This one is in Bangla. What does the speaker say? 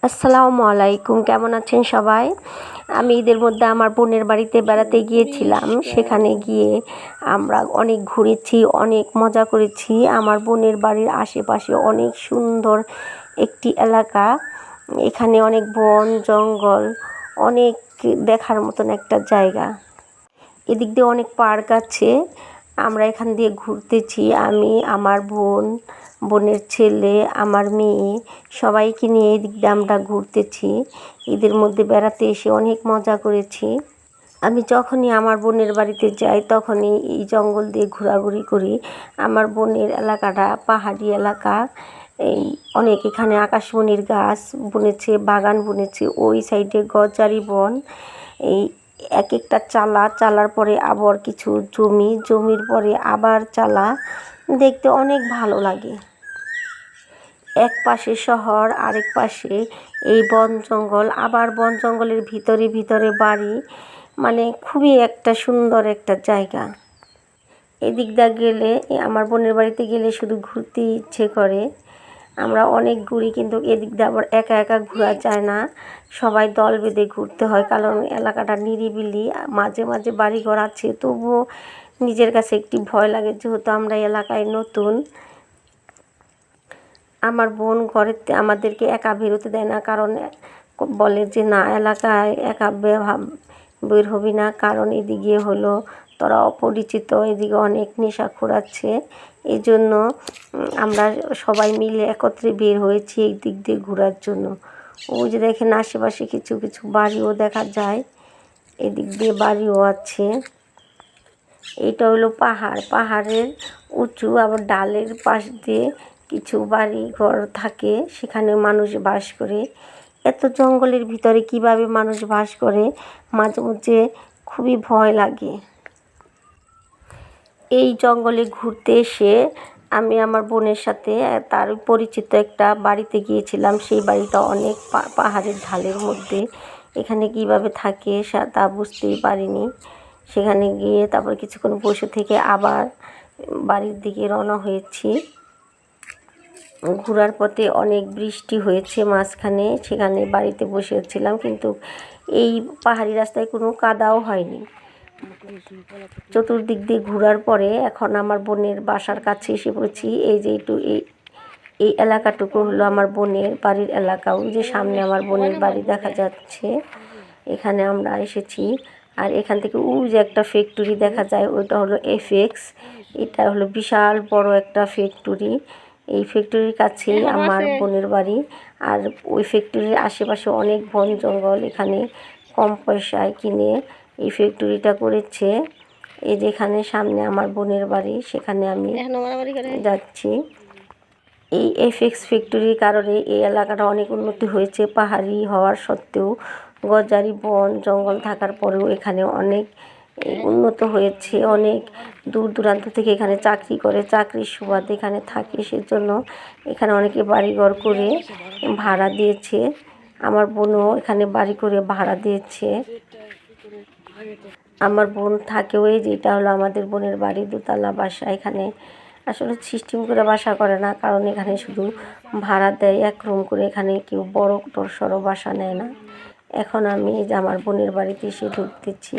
আসসালামু আলাইকুম, কেমন আছেন সবাই? আমি ঈদের মধ্যে আমার বোনের বাড়িতে বেড়াতে গিয়েছিলাম। সেখানে গিয়ে আমরা অনেক ঘুরেছি, অনেক মজা করেছি। আমার বোনের বাড়ির আশেপাশে অনেক সুন্দর একটি এলাকা। এখানে অনেক বন জঙ্গল, অনেক দেখার মতন একটা জায়গা। এদিক দিয়ে অনেক পার্ক আছে। আমরা এখান দিয়ে ঘুরতেছি, আমি, আমার বোনের ছেলে, আমার মেয়ে, সবাইকে নিয়ে এদিক দিয়ে আমরা ঘুরতেছি। ঈদের মধ্যে বেড়াতে এসে অনেক মজা করেছি। আমি যখনই আমার বোনের বাড়িতে যাই তখনই এই জঙ্গল দিয়ে ঘোরাঘুরি করি। আমার বোনের এলাকাটা পাহাড়ি এলাকা। এই অনেক এখানে আকাশমণির গাছ বুনেছে, বাগান বুনেছে। ওই সাইডে গজারি বন। এই এক একটা চালার পরে আবার কিছু জমির পরে আবার চালা। দেখতে অনেক ভালো লাগে। এক পাশে শহর, আরেক পাশে এই বন জঙ্গল, আবার বন জঙ্গলের ভিতরে ভিতরে বাড়ি। মানে খুবই একটা সুন্দর একটা জায়গা। এদিক দিয়ে গেলে, আমার বোনের বাড়িতে গেলে শুধু ঘুরতে ইচ্ছে করে। আমরা অনেক ঘুরি, কিন্তু এদিক দিয়ে আবার একা একা ঘোরা যায় না, সবাই দল বেঁধে ঘুরতে হয়। কারণ এলাকাটা নিরিবিলি, মাঝে মাঝে বাড়িঘর আছে, তবুও নিজের কাছে একটি ভয় লাগে, যেহেতু আমরা এলাকায় নতুন। আমার বোন ঘরেতে আমাদেরকে একা বেরোতে দেয় না, কারণ বলে যে না, এলাকায় একা বের হবি না, কারণ এদিকে হলো তোরা অপরিচিত, এদিকে অনেক নেশাখোর আছে। এই জন্য আমরা সবাই মিলে একত্রে বের হয়েছি এই দিক দিয়ে ঘোরার জন্য। ওই যে দেখেন আশেপাশে কিছু কিছু বাড়িও দেখা যায়, এদিক দিয়ে বাড়িও আছে। এটা হলো পাহাড়ের উঁচু, আবার ডালের পাশ দিয়ে কিছু বাড়ি ঘর থাকে, সেখানে মানুষ বাস করে। এত জঙ্গলের ভিতরে কিভাবে মানুষ বাস করে, মাঝে মাঝে খুবই ভয় লাগে। এই জঙ্গলে ঘুরতে এসে আমি আমার বোনের সাথে তার পরিচিত একটা বাড়িতে গিয়েছিলাম। সেই বাড়িটা অনেক পাহাড়ের ঢালের মধ্যে। এখানে কিভাবে থাকে তা বুঝতেই পারিনি। সেখানে গিয়ে তারপর কিছুক্ষণ বসে থেকে আবার বাড়ির দিকে রওনা হয়েছি। ঘোরার পথে অনেক বৃষ্টি হয়েছে মাঝখানে, সেখানে বাড়িতে বসেছিলাম, কিন্তু এই পাহাড়ি রাস্তায় কোনো কাদাও হয়নি। চতুর্দিক দিয়ে ঘোরার পরে এখন আমার বোনের বাসার কাছে এসে পড়েছি। এই যে এই এলাকাটুকু হলো আমার বোনের বাড়ির এলাকা। ওই যে সামনে আমার বোনের বাড়ি দেখা যাচ্ছে, এখানে আমরা এসেছি। আর এখান থেকে ওই যে একটা ফ্যাক্টরি দেখা যায়, ওইটা হলো এফেক্স। এটা হলো বিশাল বড় একটা ফ্যাক্টরি। এই ফ্যাক্টরির কাছেই আমার বোনের বাড়ি। আর ওই ফ্যাক্টরির আশেপাশে অনেক বন জঙ্গল। এখানে কম পয়সায় কিনে এই ফ্যাক্টরিটা করেছে। এই যেখানে সামনে আমার বোনের বাড়ি, সেখানে আমি যাচ্ছি। এই এফেক্স ফ্যাক্টরির কারণে এই এলাকাটা অনেক উন্নতি হয়েছে। পাহাড়ি হওয়ার সত্ত্বেও, গজারি বন জঙ্গল থাকার পরেও এখানে অনেক উন্নত হয়েছে। অনেক দূর দূরান্ত থেকে এখানে চাকরি করে, চাকরির সুবাদে এখানে থাকে, সেজন্য এখানে অনেকে বাড়িঘর করে ভাড়া দিয়েছে। আমার বোনও এখানে বাড়ি করে ভাড়া দিয়েছে। আমার বোন থাকেও, এই যেটা হলো আমাদের বোনের বাড়ি, দোতলা বাসা। এখানে আসলে সিস্টেম করে বাসা করে না, কারণ এখানে শুধু ভাড়া দেয় এক রুম করে। এখানে কেউ বড় সড়ো বাসা নেয় না। এখন আমি এই যে আমার বোনের বাড়িতে এসে ঢুকতেছি।